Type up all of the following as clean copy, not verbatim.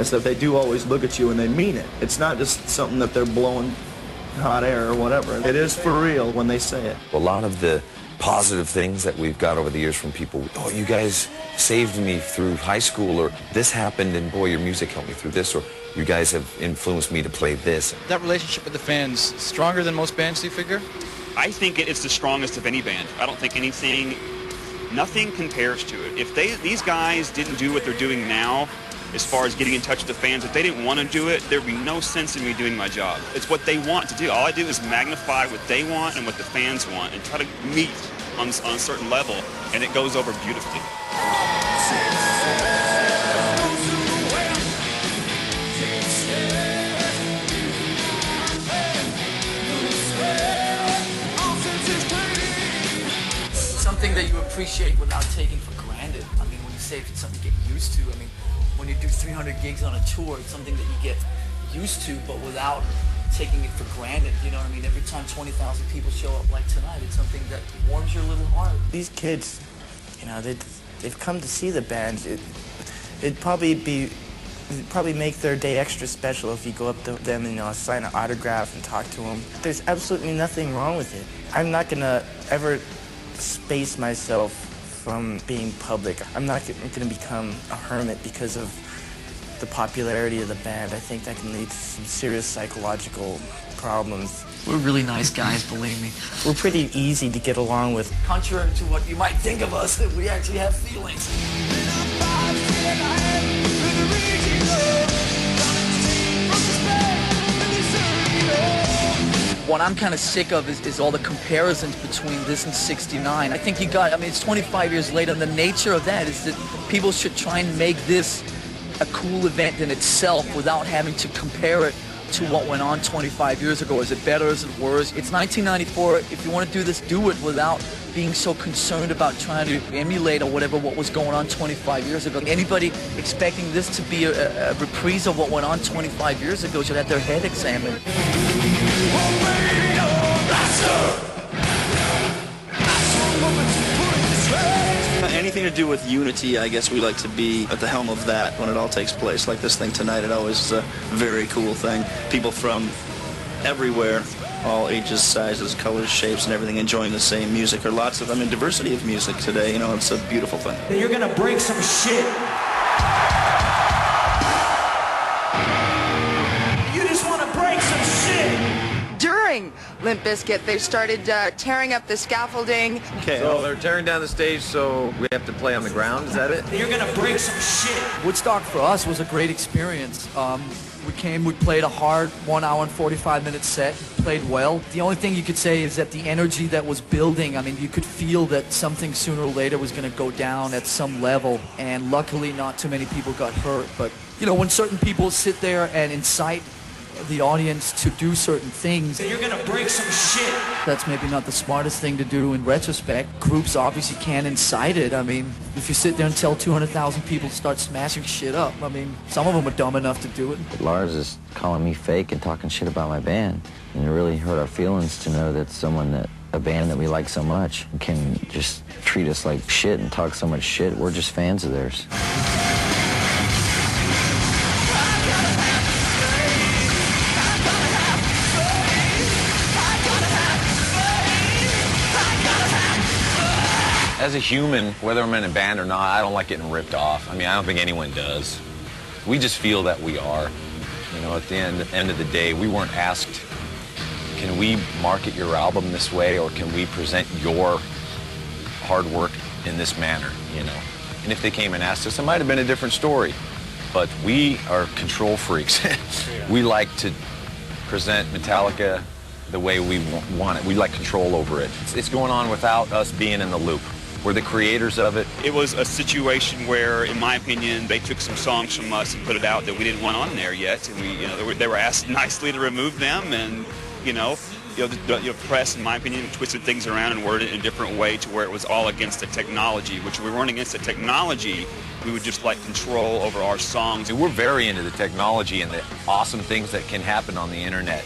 is that they do always look at you and they mean it. It's not just something that they're blowing hot air or whatever. It is for real when they say it. A lot of the positive things that we've got over the years from people, oh, you guys saved me through high school, or this happened and boy, your music helped me through this, or you guys have influenced me to play this. That relationship with the fans, stronger than most bands, do you figure? I think it's the strongest of any band. I don't think nothing compares to it. If these guys didn't do what they're doing now, as far as getting in touch with the fans, if they didn't want to do it, there'd be no sense in me doing my job. It's what they want to do. All I do is magnify what they want and what the fans want and try to meet on a certain level, and it goes over beautifully. Something that you appreciate without taking for granted. I mean, when you say it's something you get used to, I mean, when you do 300 gigs on a tour, it's something that you get used to, but without taking it for granted. You know what I mean? Every time 20,000 people show up like tonight, it's something that warms your little heart. These kids, you know, they've come to see the band. It'd probably make their day extra special if you go up to them and sign an autograph and talk to them. There's absolutely nothing wrong with it. I'm not gonna ever space myself from being public. I'm not going to become a hermit because of the popularity of the band. I think that can lead to some serious psychological problems. We're really nice guys, believe me. We're pretty easy to get along with. Contrary to what you might think of us, that we actually have feelings. What I'm kind of sick of is all the comparisons between this and '69. I think it's 25 years later, and the nature of that is that people should try and make this a cool event in itself without having to compare it to what went on 25 years ago. Is it better? Is it worse? It's 1994. If you want to do this, do it without being so concerned about trying to emulate or whatever what was going on 25 years ago. Anybody expecting this to be a reprise of what went on 25 years ago should have their head examined. Anything to do with unity, I guess we like to be at the helm of that when it all takes place. Like this thing tonight, it always is a very cool thing. People from everywhere, all ages, sizes, colors, shapes, and everything enjoying the same music. Or lots of, diversity of music today, it's a beautiful thing. You're gonna break some shit. You just wanna break some shit. During Limp Bizkit, they started tearing up the scaffolding. Okay. So they're tearing down the stage, so we have to play on the ground, is that it? You're gonna break some shit. Woodstock for us was a great experience. We played a hard 1 hour and 45-minute set, played well. The only thing you could say is that the energy that was building, you could feel that something sooner or later was going to go down at some level, and luckily not too many people got hurt. But, when certain people sit there and incite the audience to do certain things, you're gonna break some shit. That's maybe not the smartest thing to do in retrospect. Groups obviously can't incite it. If you sit there and tell 200,000 people to start smashing shit up, some of them are dumb enough to do it. Lars is calling me fake and talking shit about my band, and it really hurt our feelings to know that a band that we like so much can just treat us like shit and talk so much shit. We're just fans of theirs. As a human, whether I'm in a band or not, I don't like getting ripped off. I don't think anyone does. We just feel that we are. At the end of the day, we weren't asked, can we market your album this way, or can we present your hard work in this manner, And if they came and asked us, it might have been a different story. But we are control freaks. We like to present Metallica the way we want it. We like control over it. It's going on without us being in the loop. We're the creators of it. It was a situation where, in my opinion, they took some songs from us and put it out that we didn't want on there yet, and they were asked nicely to remove them, and the press, in my opinion, twisted things around and worded it in a different way to where it was all against the technology, which we weren't against the technology. We would just like control over our songs. We're very into the technology and the awesome things that can happen on the internet.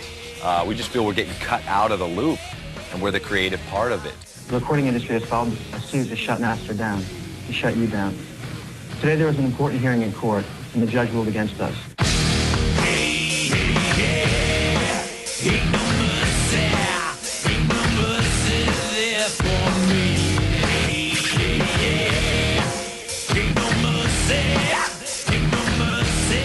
We just feel we're getting cut out of the loop, and we're the creative part of it. The recording industry has filed a suit to shut Napster down, to shut you down. Today there was an important hearing in court and the judge ruled against us.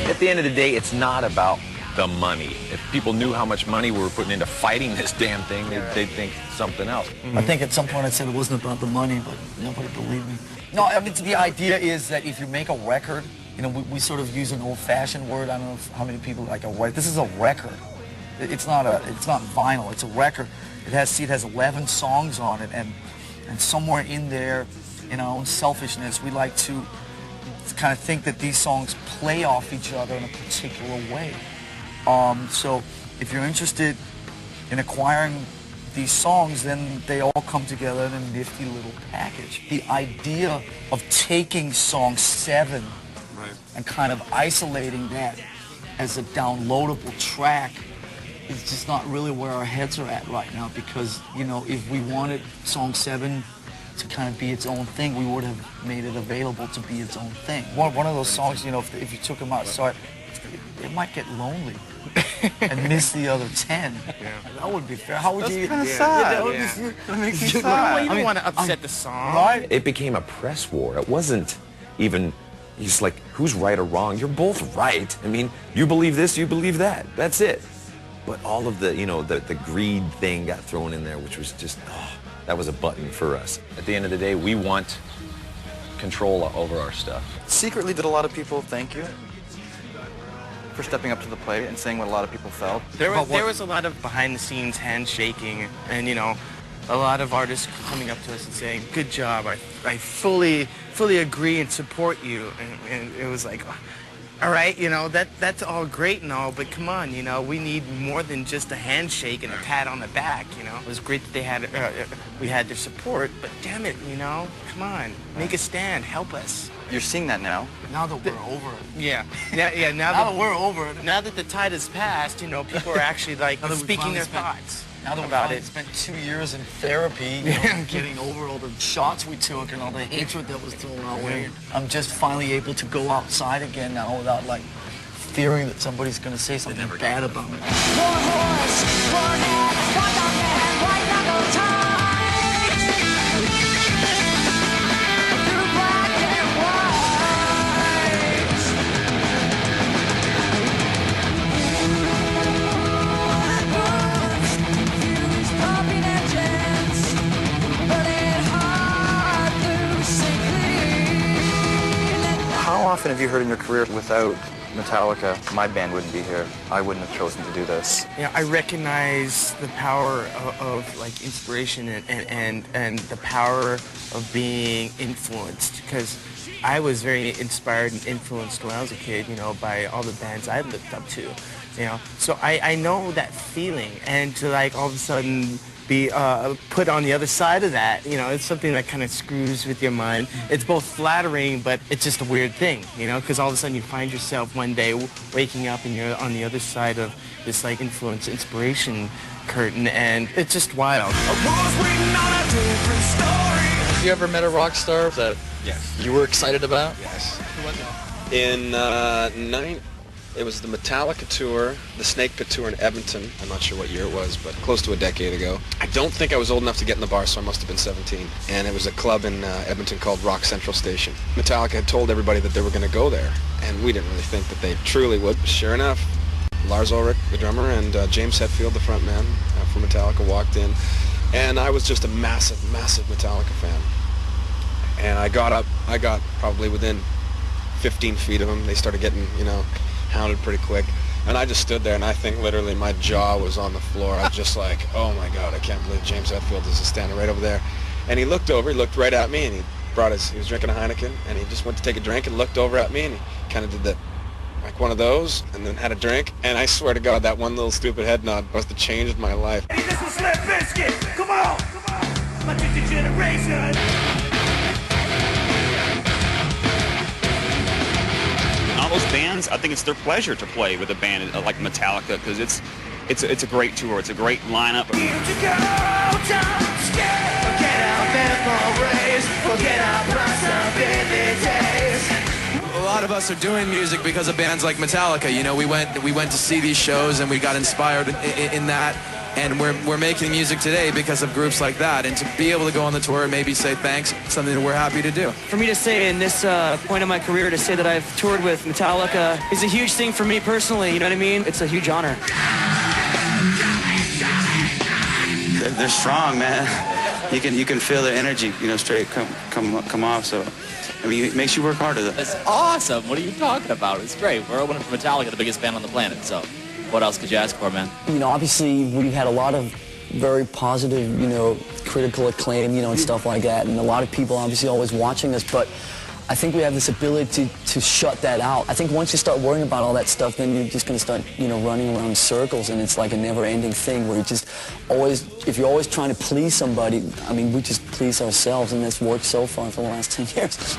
At the end of the day, it's not about the money. If people knew how much money we were putting into fighting this damn thing, they'd think something else. I think at some point I said it wasn't about the money, but nobody believed me. No, I mean, the idea is that if you make a record, you know, we sort of use an old-fashioned word. I don't know how many people like a record. This is a record. It's not vinyl. It's a record. It has 11 songs on it, and somewhere in there, in our own selfishness, we like to kind of think that these songs play off each other in a particular way. So if you're interested in acquiring these songs, then they all come together in a nifty little package. The idea of taking song 7 and kind of isolating that as a downloadable track is just not really where our heads are at right now, because, you know, if we wanted song 7 to kind of be its own thing, we would have made it available to be its own thing. One of those songs, you know, if you took them outside, it might get lonely and miss the other 10. Yeah. That would be fair. How would you? That's kind of sad. That would be, that makes me sad. You don't want to upset the song. Right? It became a press war. It wasn't even, he's like, who's right or wrong? You're both right. I mean, you believe this, you believe that. That's it. But all of the, you know, the greed thing got thrown in there, which was just, that was a button for us. At the end of the day, we want control over our stuff. Secretly, did a lot of people thank you for stepping up to the plate and saying what a lot of people felt? There was a lot of behind-the-scenes handshaking, and, you know, a lot of artists coming up to us and saying, "Good job, I fully agree and support you," and it was like, all right, you know, that's all great and all, but come on, you know, we need more than just a handshake and a pat on the back, you know. It was great that they had, we had their support, but damn it, you know, come on, make a stand, help us. You're seeing that now. Now that we're over it. Yeah. Now that we're over it. Now that the tide has passed, you know, people are actually like speaking their thoughts. Now that about we spent 2 years in therapy, you know, getting over all the shots we took and all the hatred that was thrown our way, I'm just finally able to go outside again now without, like, fearing that somebody's going to say something bad about me. One horse, one ass, one dog man, white knuckle ties. Through black and white. Fuse pumping engines, burning hard through St. How often have you heard in your career, without Metallica, my band wouldn't be here, I wouldn't have chosen to do this? Yeah, I recognize the power of like inspiration and the power of being influenced, because I was very inspired and influenced when I was a kid, you know, by all the bands I looked up to, you know. So I know that feeling, and to like all of a sudden be put on the other side of that, you know, it's something that kind of screws with your mind. It's both flattering, but it's just a weird thing, you know, because all of a sudden you find yourself one day waking up and you're on the other side of this like influence, inspiration curtain, and it's just wild. Have you ever met a rock star that you were excited about? Yes. Who was it? In it was the Metallica tour, the Snake Pit tour in Edmonton. I'm not sure what year it was, but close to a decade ago. I don't think I was old enough to get in the bar, so I must have been 17. And it was a club in Edmonton called Rock Central Station. Metallica had told everybody that they were going to go there, and we didn't really think that they truly would. Sure enough, Lars Ulrich, the drummer, and James Hetfield, the front man for Metallica, walked in. And I was just a massive, massive Metallica fan. And I got probably within 15 feet of them. They started getting, you know, hounded pretty quick, and I just stood there, and I think literally my jaw was on the floor. I was just like, oh my God, I can't believe James Hetfield is standing right over there. And he looked over, he looked right at me, and he was drinking a Heineken, and he just went to take a drink and looked over at me, and he kind of did that, like one of those, and then had a drink, and I swear to God, that one little stupid head nod must have changed my life. Hey, this is Limp Bizkit. Come on, my generation. All those bands, I think it's their pleasure to play with a band like Metallica, because it's a great tour. It's a great lineup. Forget our responsibilities. A lot lot of us are doing music because of bands like Metallica. You know, we went to see these shows and we got inspired in that. And we're making music today because of groups like that. And to be able to go on the tour and maybe say thanks, something that we're happy to do. For me to say in this point of my career, to say that I've toured with Metallica is a huge thing for me personally, you know what I mean? It's a huge honor. They're strong, man. You can feel the energy, you know, straight come off. So, I mean, it makes you work harder. It's awesome. What are you talking about? It's great. We're opening for Metallica, the biggest band on the planet, so what else could you ask for, man? You know, obviously, we've had a lot of very positive, you know, critical acclaim, you know, and stuff like that, and a lot of people obviously always watching us, but I think we have this ability to shut that out. I think once you start worrying about all that stuff, then you're just going to start, you know, running around in circles, and it's like a never-ending thing where you just always, if you're always trying to please somebody, I mean, we just please ourselves, and that's worked so far for the last 10 years.